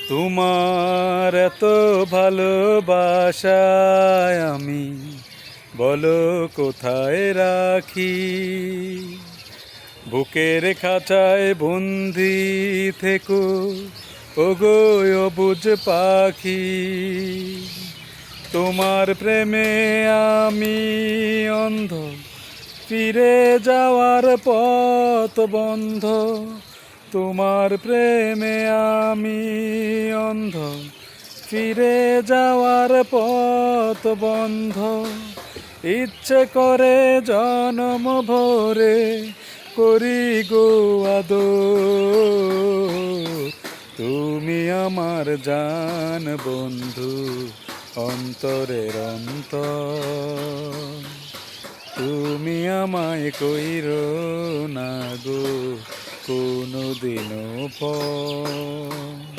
তোমার এত ভালোবাসায় আমি বলো কোথায় রাখি। বুকের খাঁচায় বন্দি থেকো ওগো অবুঝ পাখি। তোমার প্রেমে আমি অন্ধ, ফিরে যাওয়ার পথ বন্ধ। তোমার প্রেমে আমি অন্ধ, ফিরে যাওয়ার পথ বন্ধ। ইচ্ছে করে জনম ভরে করি গো আদর। তুমি আমার জান বন্ধু, অন্তরের অন্তর। তুমি আমায় কইরো না গো কোনোদিনও পর।